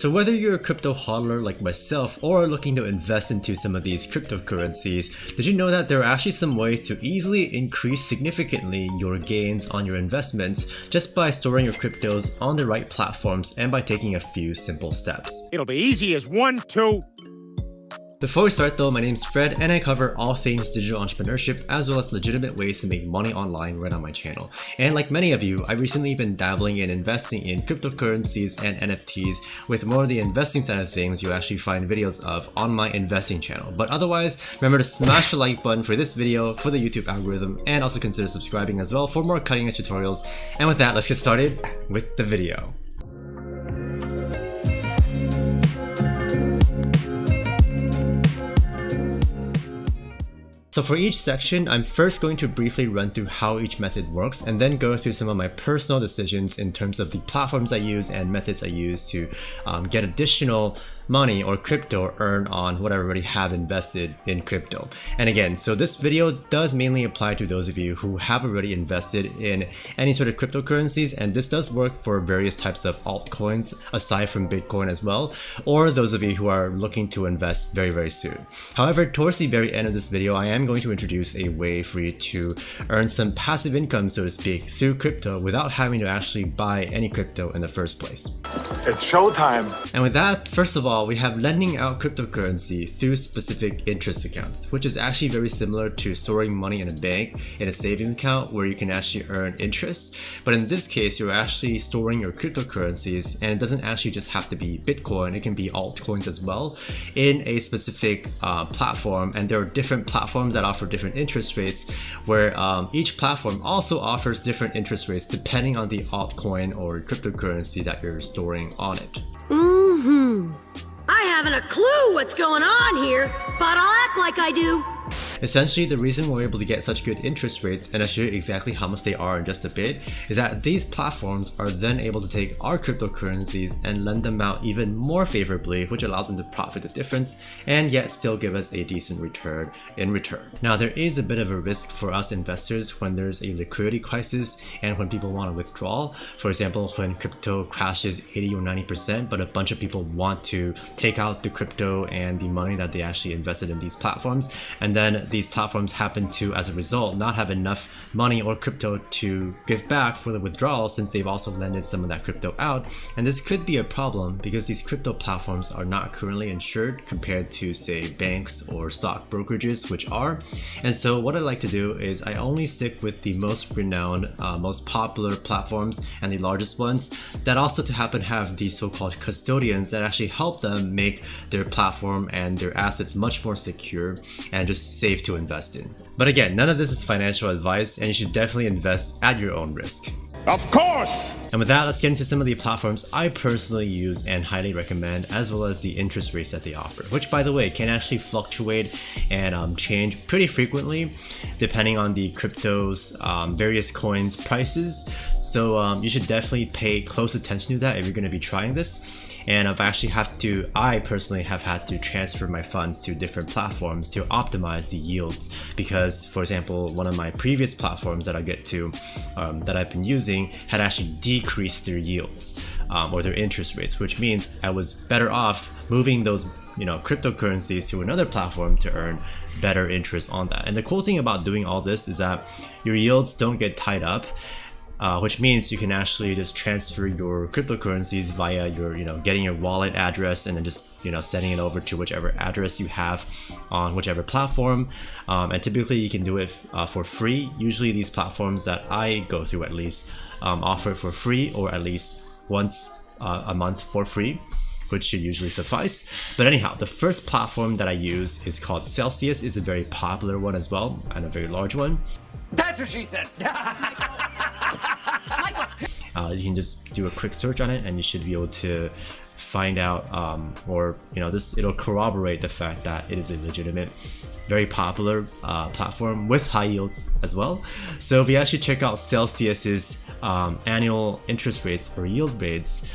So whether you're a crypto hodler like myself or looking to invest into some of these cryptocurrencies, did you know that there are actually some ways to easily increase significantly your gains on your investments just by storing your cryptos on the right platforms and by taking a few simple steps? It'll be easy as 1, 2. Before we start though, my name's Fred and I cover all things digital entrepreneurship as well as legitimate ways to make money online right on my channel. And like many of you, I've recently been dabbling in investing in cryptocurrencies and NFTs. With more of the investing side of things, you'll actually find videos of on my investing channel. But otherwise, remember to smash the like button for this video, for the YouTube algorithm, and also consider subscribing as well for more cutting edge tutorials. And with that, let's get started with the video. So for each section, I'm first going to briefly run through how each method works and then go through some of my personal decisions in terms of the platforms I use and methods I use to get additional money or crypto earned on what I already have invested in crypto. And again, so this video does mainly apply to those of you who have already invested in any sort of cryptocurrencies, and this does work for various types of altcoins aside from Bitcoin as well, or those of you who are looking to invest very, very soon. However, towards the very end of this video, I am going to introduce a way for you to earn some passive income, so to speak, through crypto without having to actually buy any crypto in the first place. It's showtime. And with that, first of all, we have lending out cryptocurrency through specific interest accounts, which is actually very similar to storing money in a bank in a savings account where you can actually earn interest. But in this case, you're actually storing your cryptocurrencies, and it doesn't actually just have to be Bitcoin, it can be altcoins as well, in a specific platform. And there are different platforms that offer different interest rates, where each platform also offers different interest rates depending on the altcoin or cryptocurrency that you're storing on it. I haven't a clue what's going on here, but I'll act like I do. Essentially, the reason we're able to get such good interest rates, and I'll show you exactly how much they are in just a bit, is that these platforms are then able to take our cryptocurrencies and lend them out even more favorably, which allows them to profit the difference and yet still give us a decent return in return. Now, there is a bit of a risk for us investors when there's a liquidity crisis and when people want to withdraw. For example, when crypto crashes 80 or 90%, but a bunch of people want to take out the crypto and the money that they actually invested in these platforms, and then these platforms happen to, as a result, not have enough money or crypto to give back for the withdrawal since they've also lended some of that crypto out. And this could be a problem because these crypto platforms are not currently insured compared to, say, banks or stock brokerages, which are. And so what I like to do is I only stick with the most renowned, most popular platforms and the largest ones that also to happen have these so-called custodians that actually help them make their platform and their assets much more secure and just safe to invest in. But again, none of this is financial advice, and you should definitely invest at your own risk. Of course! And with that, let's get into some of the platforms I personally use and highly recommend, as well as the interest rates that they offer, which, by the way, can actually fluctuate and change pretty frequently depending on the crypto's various coins prices. So you should definitely pay close attention to that if you're going to be trying this. And I personally have had to transfer my funds to different platforms to optimize the yields, because, for example, one of my previous platforms that I get to that I've been using had actually decreased their yields or their interest rates, which means I was better off moving those cryptocurrencies to another platform to earn better interest on that. And the cool thing about doing all this is that your yields don't get tied up. Which means you can actually just transfer your cryptocurrencies via your, getting your wallet address and then just, sending it over to whichever address you have on whichever platform. And typically you can do it for free. Usually these platforms that I go through at least offer it for free, or at least once a month for free, which should usually suffice. But anyhow, the first platform that I use is called Celsius. It's a very popular one as well, and a very large one. That's what she said. You can just do a quick search on it and you should be able to find out it'll corroborate the fact that it is a legitimate, very popular platform with high yields as well. So if you actually check out Celsius's annual interest rates or yield rates,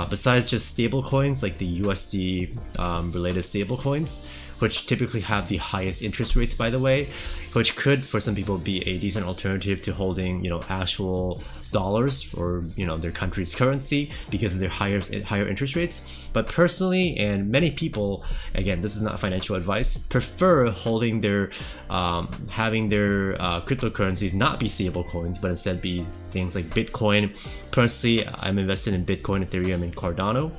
besides just stable coins like the USD related stable coins, which typically have the highest interest rates, by the way, which could for some people be a decent alternative to holding, actual dollars or their country's currency because of their higher interest rates. But personally, and many people, again, this is not financial advice, prefer holding their having their cryptocurrencies not be stable coins, but instead be things like Bitcoin. Personally, I'm invested in Bitcoin, Ethereum, and Cardano,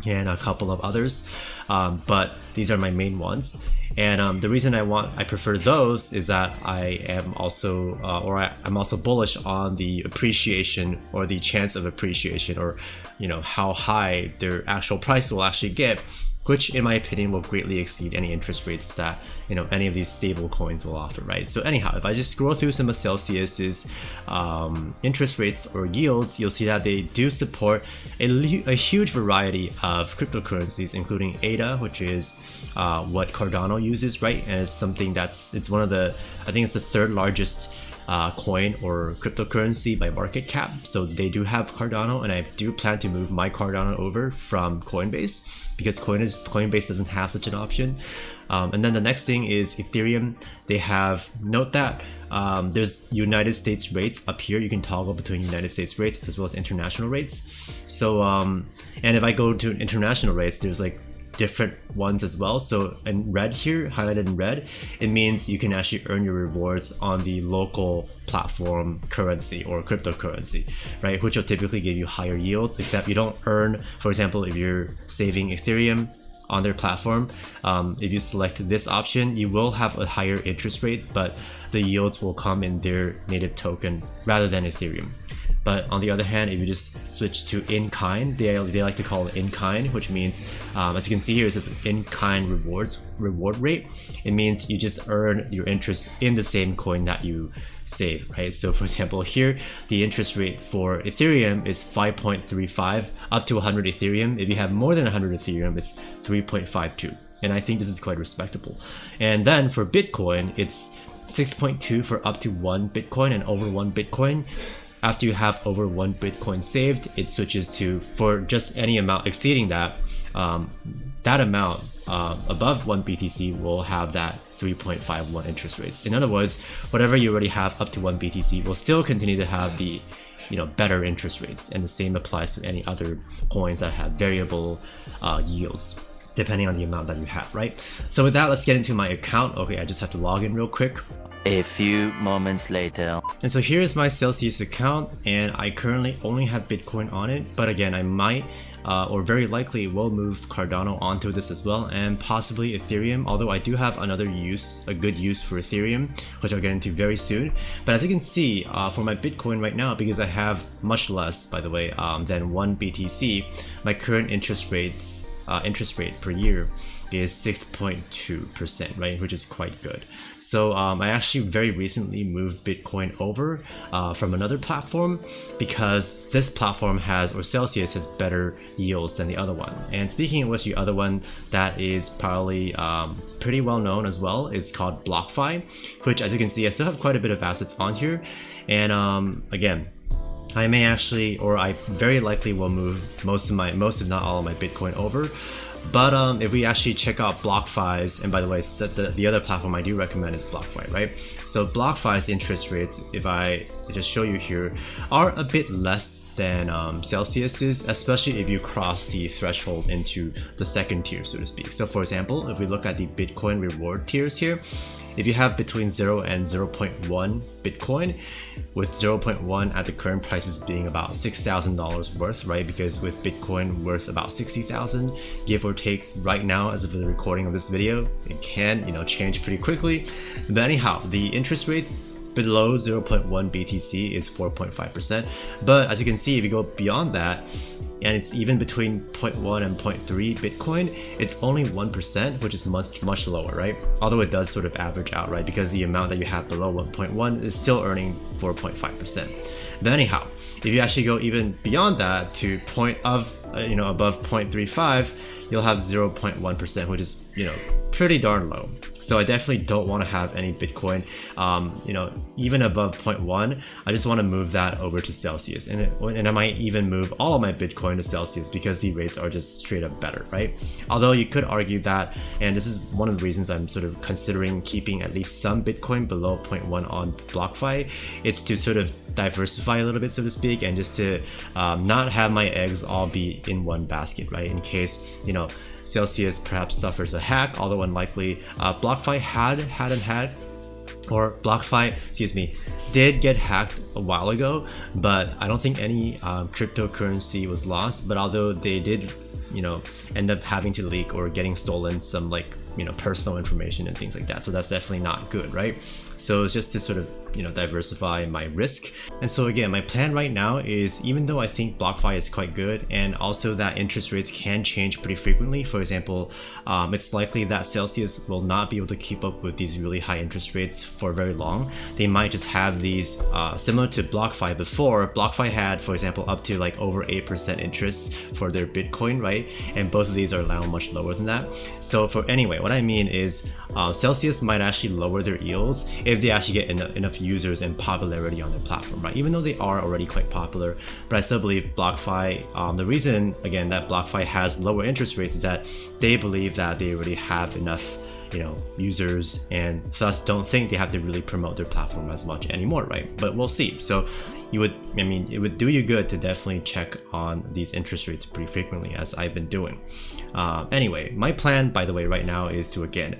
and a couple of others, but these are my main ones. And the reason I prefer those is that I am also I'm also bullish on the appreciation or the chance of appreciation, or how high their actual price will actually get, which in my opinion will greatly exceed any interest rates that any of these stable coins will offer, right? So anyhow, if I just scroll through some of Celsius's interest rates or yields, you'll see that they do support a huge variety of cryptocurrencies, including ADA, which is what Cardano uses, right? And it's one of the, I think it's the third largest coin or cryptocurrency by market cap. So they do have Cardano, and I do plan to move my Cardano over from Coinbase because Coinbase doesn't have such an option. And then the next thing is Ethereum. They have, note that there's United States rates up here. You can toggle between United States rates as well as international rates. So and if I go to international rates, there's like different ones as well. So in red here, highlighted in red, it means you can actually earn your rewards on the local platform currency or cryptocurrency, right? Which will typically give you higher yields, except you don't earn, for example, if you're saving Ethereum on their platform, if you select this option, you will have a higher interest rate, but the yields will come in their native token rather than Ethereum. But on the other hand, if you just switch to in-kind, they like to call it in-kind, which means, as you can see here, it says in-kind reward rate. It means you just earn your interest in the same coin that you save, right? So for example, here, the interest rate for Ethereum is 5.35 up to 100 Ethereum. If you have more than 100 Ethereum, it's 3.52. And I think this is quite respectable. And then for Bitcoin, it's 6.2 for up to 1 Bitcoin, and over 1 Bitcoin. After you have over 1 Bitcoin saved, it switches to, for just any amount exceeding that, that amount above 1 BTC will have that 3.51 interest rates. In other words, whatever you already have up to 1 BTC will still continue to have the better interest rates, and the same applies to any other coins that have variable yields depending on the amount that you have, right? So with that, let's get into my account. Okay, I just have to log in real quick. A few moments later. And so here's my Celsius account, and I currently only have Bitcoin on it, but again, I might or very likely will move Cardano onto this as well, and possibly Ethereum, although I do have another use, a good use for Ethereum, which I'll get into very soon. But as you can see, for my Bitcoin right now, because I have much less, by the way, than 1 BTC, my current interest rate per year is 6.2%, right, which is quite good. So I actually very recently moved Bitcoin over from another platform because this platform has, or Celsius has, better yields than the other one. And speaking of which, the other one that is probably pretty well known as well is called BlockFi, which, as you can see, I still have quite a bit of assets on here. And again, I may actually, or I very likely will move most if not all of my Bitcoin over. But if we actually check out BlockFi's, and by the way, the other platform I do recommend is BlockFi, right? So BlockFi's interest rates, if I just show you here, are a bit less than Celsius's, especially if you cross the threshold into the second tier, so to speak. So for example, if we look at the Bitcoin reward tiers here, if you have between 0 and 0.1 Bitcoin, with 0.1 at the current prices being about $6,000 worth, right? Because with Bitcoin worth about 60,000, give or take right now as of the recording of this video, it can, change pretty quickly. But anyhow, the interest rates below 0.1 BTC is 4.5%. But as you can see, if you go beyond that, and it's even between 0.1 and 0.3 Bitcoin, it's only 1%, which is much lower, right? Although it does sort of average out, right? Because the amount that you have below 1.1 is still earning 4.5%. But anyhow, if you actually go even beyond that to point of above 0.35, you'll have 0.1%, which is pretty darn low. So I definitely don't want to have any Bitcoin, even above 0.1. I just want to move that over to Celsius, and I might even move all of my Bitcoin to Celsius because the rates are just straight up better, right? Although you could argue that, and this is one of the reasons I'm sort of considering keeping at least some Bitcoin below 0.1 on BlockFi, it's to sort of diversify a little bit, so to speak, and just to not have my eggs all be in one basket, right? In case Celsius perhaps suffers a hack, although unlikely. BlockFi did get hacked a while ago, but I don't think any cryptocurrency was lost. But although they did end up having to leak or getting stolen some personal information and things like that, so that's definitely not good, right? So it's just to sort of diversify my risk. And so again, my plan right now is, even though I think BlockFi is quite good, and also that interest rates can change pretty frequently, for example, it's likely that Celsius will not be able to keep up with these really high interest rates for very long. They might just have these similar to BlockFi before. BlockFi had, for example, up to over 8% interest for their Bitcoin, right? And both of these are now much lower than that. So what I mean is Celsius might actually lower their yields if they actually get enough users and popularity on their platform, right? Even though they are already quite popular, but I still believe BlockFi, the reason again that BlockFi has lower interest rates is that they believe that they already have enough users, and thus don't think they have to really promote their platform as much anymore, right? But we'll see. So it would do you good to definitely check on these interest rates pretty frequently, as I've been doing. Anyway, my plan, by the way, right now is to again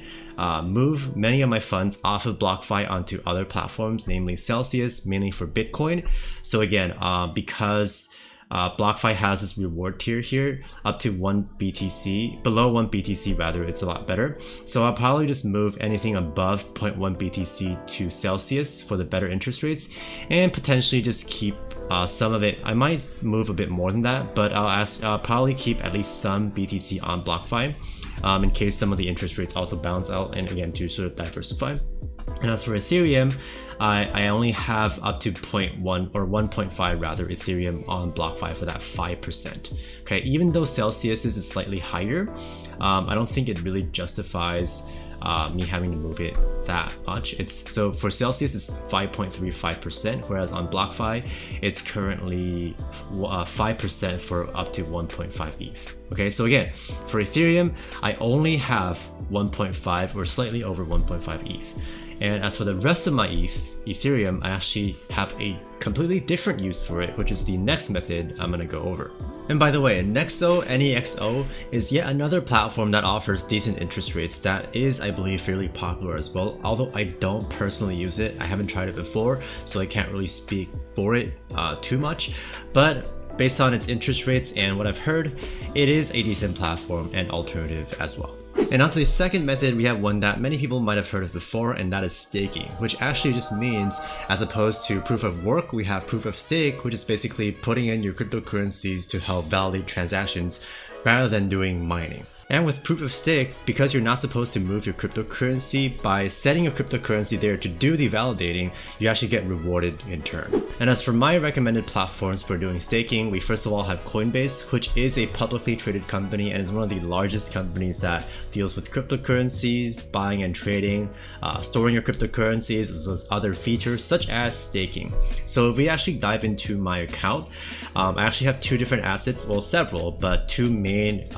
move many of my funds off of BlockFi onto other platforms, namely Celsius, mainly for Bitcoin. So again, because BlockFi has this reward tier here up to 1 BTC, below 1 BTC rather, it's a lot better. So I'll probably just move anything above 0.1 BTC to Celsius for the better interest rates, and potentially just keep some of it. I might move a bit more than that, but I'll probably keep at least some BTC on BlockFi in case some of the interest rates also bounce out, and again to sort of diversify. And as for Ethereum, I only have up to 0.1 or 1.5 rather Ethereum on BlockFi for that 5%. Okay, even though Celsius is slightly higher, I don't think it really justifies me having to move it that much. So for Celsius it's 5.35%, whereas on BlockFi it's currently 5% for up to 1.5 ETH. Okay, so again, for Ethereum I only have 1.5 or slightly over 1.5 ETH. And as for the rest of my Ethereum, I actually have a completely different use for it, which is the next method I'm gonna go over. And by the way, Nexo, NEXO, is yet another platform that offers decent interest rates that is, I believe, fairly popular as well. Although I don't personally use it, I haven't tried it before, so I can't really speak for it too much. But based on its interest rates and what I've heard, it is a decent platform and alternative as well. And onto the second method, we have one that many people might have heard of before, and that is staking, which actually just means, as opposed to proof of work, we have proof of stake, which is basically putting in your cryptocurrencies to help validate transactions rather than doing mining. And with proof of stake, because you're not supposed to move your cryptocurrency, by setting your cryptocurrency there to do the validating, you actually get rewarded in turn. And as for my recommended platforms for doing staking, we first of all have Coinbase, which is a publicly traded company and is one of the largest companies that deals with cryptocurrencies, buying and trading, storing your cryptocurrencies, as well as other features such as staking. So if we actually dive into my account, I actually have two different assets, well several, but two main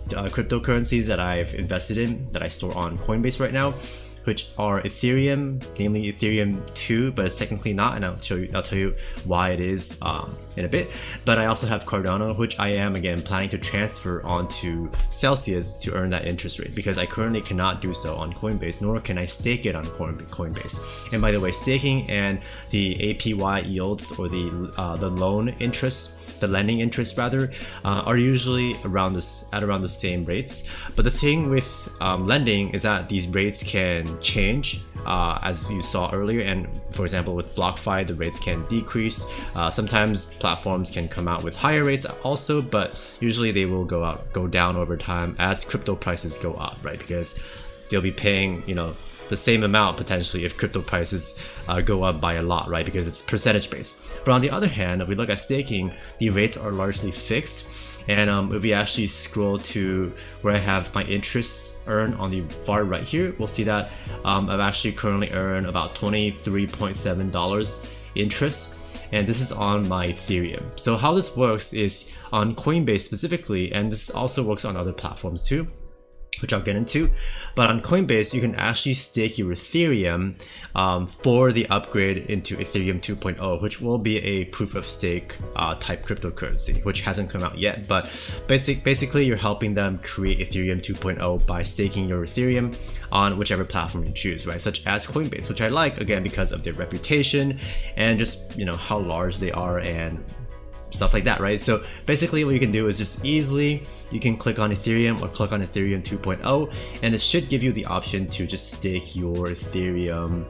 cryptocurrencies that I've invested in that I store on Coinbase right now, which are Ethereum, namely Ethereum 2, but it's technically not, and I'll tell you why it is in a bit. But I also have Cardano, which I am again planning to transfer onto Celsius to earn that interest rate, because I currently cannot do so on Coinbase, nor can I stake it on Coinbase. And by the way, staking and the APY yields, or the loan interest, the lending interest rather, are usually at around the same rates. But the thing with lending is that these rates can change, as you saw earlier, and for example with BlockFi the rates can decrease. Sometimes platforms can come out with higher rates also, but usually they will go down over time as crypto prices go up, right? Because they'll be paying the same amount potentially if crypto prices go up by a lot, right? Because it's percentage based. But on the other hand, if we look at staking, the rates are largely fixed, And if we actually scroll to where I have my interests earned on the far right here, we'll see that I've actually currently earned about $23.7 interest, and this is on my Ethereum. So how this works is on Coinbase specifically, and this also works on other platforms too, which I'll get into. But on Coinbase, you can actually stake your Ethereum for the upgrade into Ethereum 2.0, which will be a proof of stake type cryptocurrency, which hasn't come out yet. But basically, you're helping them create Ethereum 2.0 by staking your Ethereum on whichever platform you choose, right? Such as Coinbase, which I like, again, because of their reputation and just, you know, how large they are and stuff like that, right? So basically what you can do is just easily, you can click on Ethereum or click on Ethereum 2.0, and it should give you the option to just stake your Ethereum.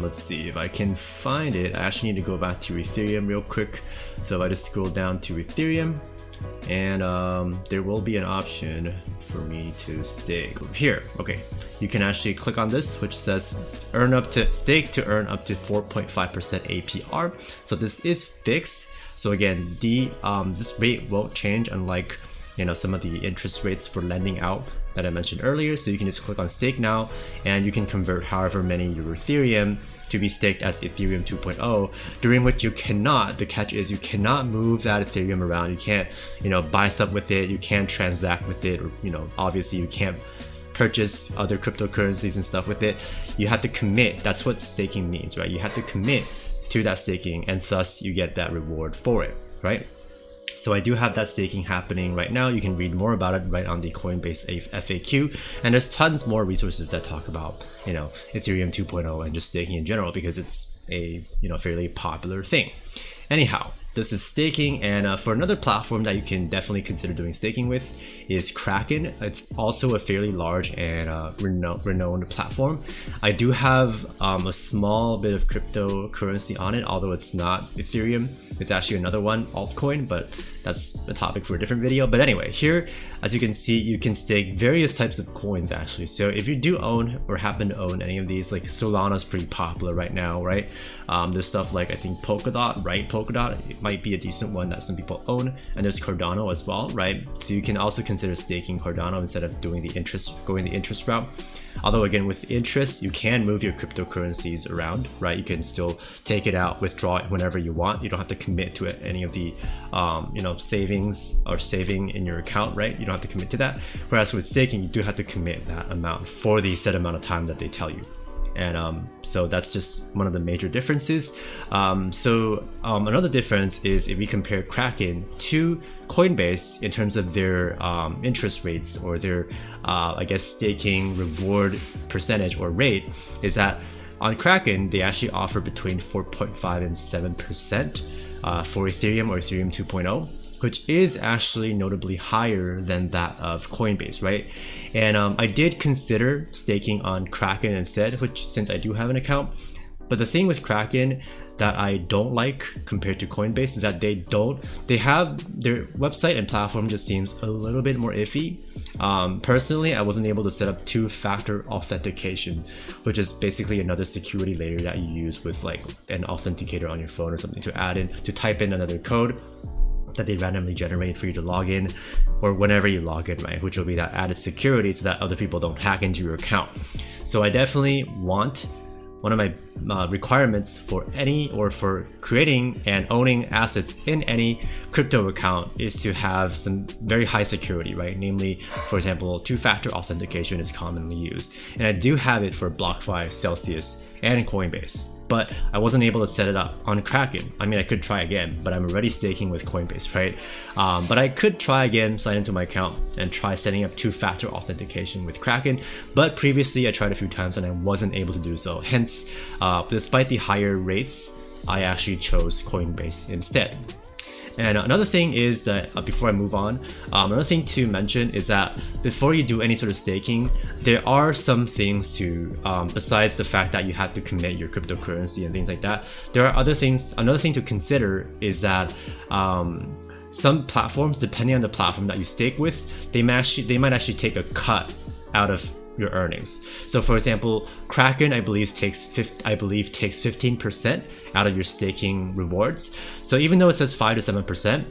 Let's see if I can find it. I actually need to go back to Ethereum real quick. So if I just scroll down to Ethereum, and there will be an option for me to stake over here. Okay, you can actually click on this, which says earn up to stake to earn up to 4.5% APR. So this is fixed. So again, this rate won't change, unlike, you know, some of the interest rates for lending out that I mentioned earlier. So you can just click on stake now, and you can convert however many your Ethereum to be staked as Ethereum 2.0, during which you cannot, the catch is you cannot move that Ethereum around. You can't, you know, buy stuff with it, you can't transact with it, or, you know, obviously you can't purchase other cryptocurrencies and stuff with it. You have to commit. That's what staking means, right? You have to commit to that staking, and thus you get that reward for it, right? So I do have that staking happening right now. You can read more about it right on the Coinbase FAQ, and there's tons more resources that talk about, you know, Ethereum 2.0 and just staking in general, because it's a, you know, fairly popular thing. Anyhow, this is staking, and for another platform that you can definitely consider doing staking with is Kraken. It's also a fairly large and renowned platform. I do have a small bit of cryptocurrency on it, although it's not Ethereum. It's actually another one, altcoin, but that's a topic for a different video. But anyway, here, as you can see, you can stake various types of coins actually. So if you do own or happen to own any of these, like Solana's pretty popular right now, right? There's stuff like, I think Polkadot, right? Polkadot, it might be a decent one that some people own, and there's Cardano as well, right? So you can also consider staking Cardano instead of doing the going the interest route. Although again, with interest, you can move your cryptocurrencies around, right? You can still take it out, withdraw it whenever you want. You don't have to commit to it, any of the, you know, savings or saving in your account, right? You don't have to commit to that. Whereas with staking, you do have to commit that amount for the set amount of time that they tell you. And so that's just one of the major differences. Another difference is if we compare Kraken to Coinbase in terms of their interest rates, or their, I guess, staking reward percentage or rate, is that on Kraken, they actually offer between 4.5 and 7% for Ethereum or Ethereum 2.0. Which is actually notably higher than that of Coinbase, right? And I did consider staking on Kraken instead, which, since I do have an account. But the thing with Kraken that I don't like compared to Coinbase is that they have their website and platform just seems a little bit more iffy. Personally, I wasn't able to set up two-factor authentication, which is basically another security layer that you use with like an authenticator on your phone or something to add in, to type in another code that they randomly generate for you to log in, or whenever you log in, right? Which will be that added security so that other people don't hack into your account. So I definitely want, one of my requirements for for creating and owning assets in any crypto account is to have some very high security, right? Namely, for example, two-factor authentication is commonly used. And I do have it for BlockFi, Celsius, and Coinbase. But I wasn't able to set it up on Kraken. I mean, I could try again, but I'm already staking with Coinbase, right? But I could try again, sign into my account, and try setting up two-factor authentication with Kraken. But previously, I tried a few times and I wasn't able to do so. Hence, despite the higher rates, I actually chose Coinbase instead. And another thing is that, before I move on, another thing to mention is that before you do any sort of staking, there are some things to, besides the fact that you have to commit your cryptocurrency and things like that, there are other things. Another thing to consider is that some platforms, depending on the platform that you stake with, they might actually take a cut out of your earnings. So for example, Kraken, I believe takes 15% out of your staking rewards. So even though it says 5 to 7%,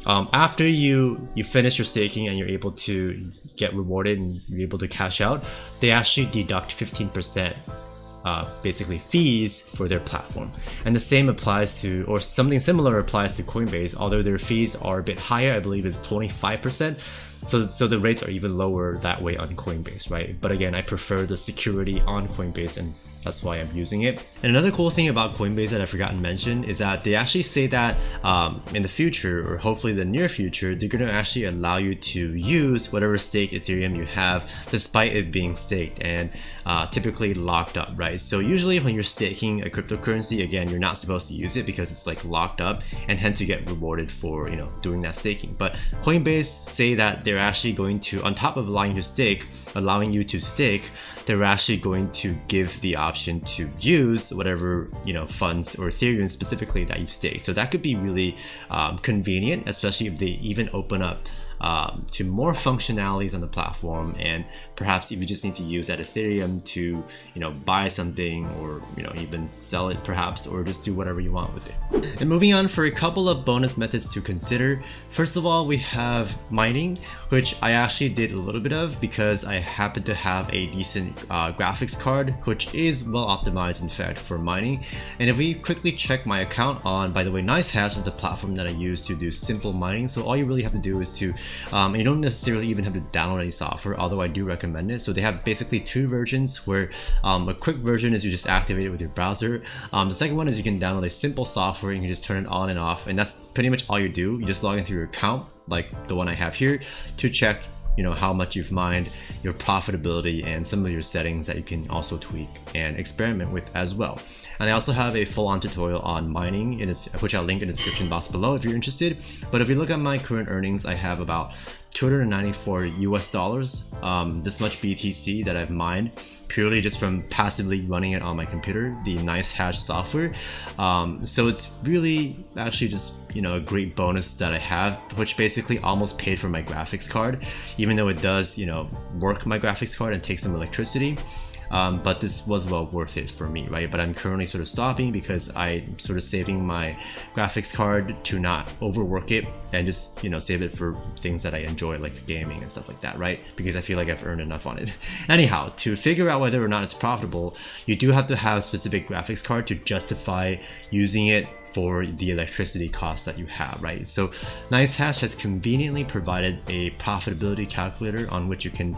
after you finish your staking and you're able to get rewarded and you're able to cash out, they actually deduct 15% basically fees for their platform. And the same applies to, or something similar applies to Coinbase, although their fees are a bit higher. I believe it's 25%. So the rates are even lower that way on Coinbase, right? But again, I prefer the security on Coinbase, and that's why I'm using it. And another cool thing about Coinbase that I forgot to mention is that they actually say that in the future, or hopefully the near future, they're going to actually allow you to use whatever staked Ethereum you have, despite it being staked and typically locked up, right? So usually when you're staking a cryptocurrency, again, you're not supposed to use it because it's like locked up, and hence you get rewarded for, you know, doing that staking. But Coinbase say that they're actually going to, on top of allowing you to stake, they're actually going to give the option to use whatever, you know, funds or Ethereum specifically that you've staked. So that could be really convenient, especially if they even open up to more functionalities on the platform, and perhaps if you just need to use that Ethereum to, you know, buy something, or, you know, even sell it perhaps, or just do whatever you want with it. And moving on, for a couple of bonus methods to consider. First of all, we have mining, which I actually did a little bit of because I happen to have a decent graphics card, which is well optimized in fact for mining. And if we quickly check my account on, by the way, NiceHash is the platform that I use to do simple mining. So all you really have to do is to you don't necessarily even have to download any software, although I do recommend it. So they have basically two versions, where a quick version is you just activate it with your browser. The second one is you can download a simple software and you can just turn it on and off, and that's pretty much all you do. You just log into your account, like the one I have here, to check, you know, how much you've mined, your profitability, and some of your settings that you can also tweak and experiment with as well. And I also have a full-on tutorial on mining, which I'll link in the description box below if you're interested. But if you look at my current earnings, I have about $294 US, this much BTC that I've mined purely just from passively running it on my computer, the NiceHash software. So it's really actually just, you know, a great bonus that I have, which basically almost paid for my graphics card, even though it does, you know, work my graphics card and take some electricity. But this was well worth it for me, right? But I'm currently sort of stopping because I'm sort of saving my graphics card to not overwork it and just, you know, save it for things that I enjoy, like gaming and stuff like that, right? Because I feel like I've earned enough on it. Anyhow, to figure out whether or not it's profitable, you do have to have a specific graphics card to justify using it for the electricity costs that you have, right? So NiceHash has conveniently provided a profitability calculator on which you can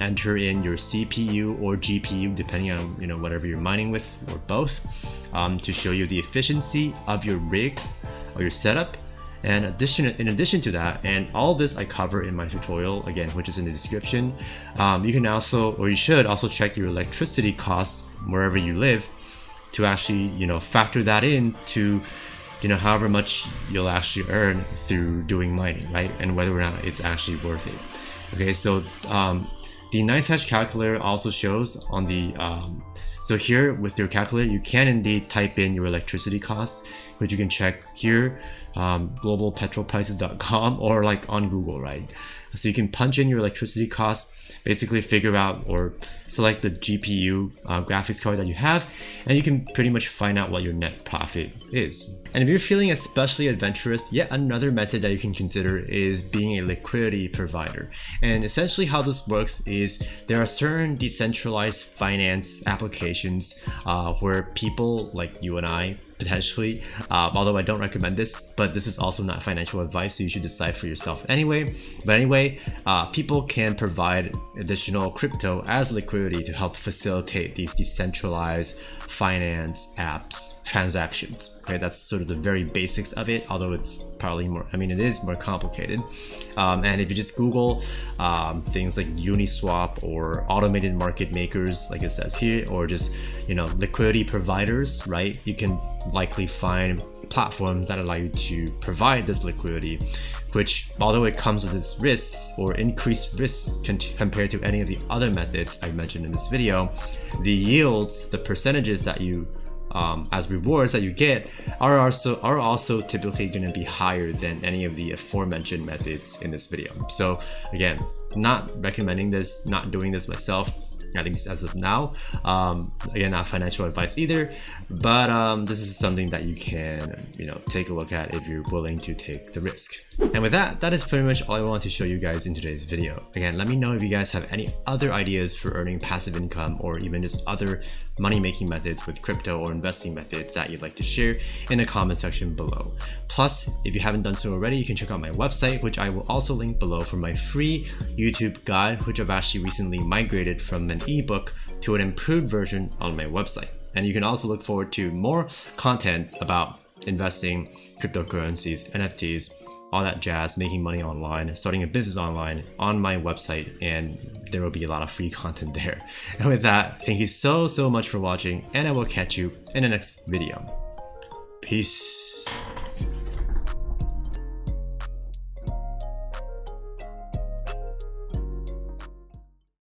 enter in your CPU or GPU, depending on, you know, whatever you're mining with, or both, to show you the efficiency of your rig or your setup. And in addition to that, and all of this I cover in my tutorial, again, which is in the description, you can also, or you should also, check your electricity costs wherever you live, to actually, you know, factor that in to, you know, however much you'll actually earn through doing mining, right? And whether or not it's actually worth it. Okay, so the NiceHash calculator also shows on the so here with your calculator, you can indeed type in your electricity costs, which you can check here, globalpetrolprices.com, or like on Google, right? So you can punch in your electricity costs, basically figure out or select the GPU graphics card that you have, and you can pretty much find out what your net profit is. And if you're feeling especially adventurous, yet another method that you can consider is being a liquidity provider. And essentially how this works is there are certain decentralized finance applications where people like you and I, potentially, although I don't recommend this, but this is also not financial advice, so you should decide for yourself anyway. But anyway, people can provide additional crypto as liquidity to help facilitate these decentralized finance apps transactions. Okay, that's sort of the very basics of it, although it's probably more, I mean, it is more complicated. And if you just Google things like Uniswap or automated market makers, like it says here, or just, you know, liquidity providers, right? You can likely find platforms that allow you to provide this liquidity, which, although it comes with its risks or increased risks compared to any of the other methods I mentioned in this video, the yields, the percentages that you as rewards that you get are also typically going to be higher than any of the aforementioned methods in this video. So again, not recommending this, not doing this myself. at least as of now. Again, not financial advice either, but this is something that you can, take a look at if you're willing to take the risk. And with that, that is pretty much all I want to show you guys in today's video. Again, let me know if you guys have any other ideas for earning passive income or even just other money-making methods with crypto or investing methods that you'd like to share in the comment section below. Plus, if you haven't done so already, you can check out my website, which I will also link below, for my free YouTube guide, which I've actually recently migrated from an ebook to an improved version on my website. And you can also look forward to more content about investing, cryptocurrencies, NFTs, all that jazz, making money online, starting a business online on my website, and there will be a lot of free content there. And with that, thank you so much for watching, and I will catch you in the next video. Peace.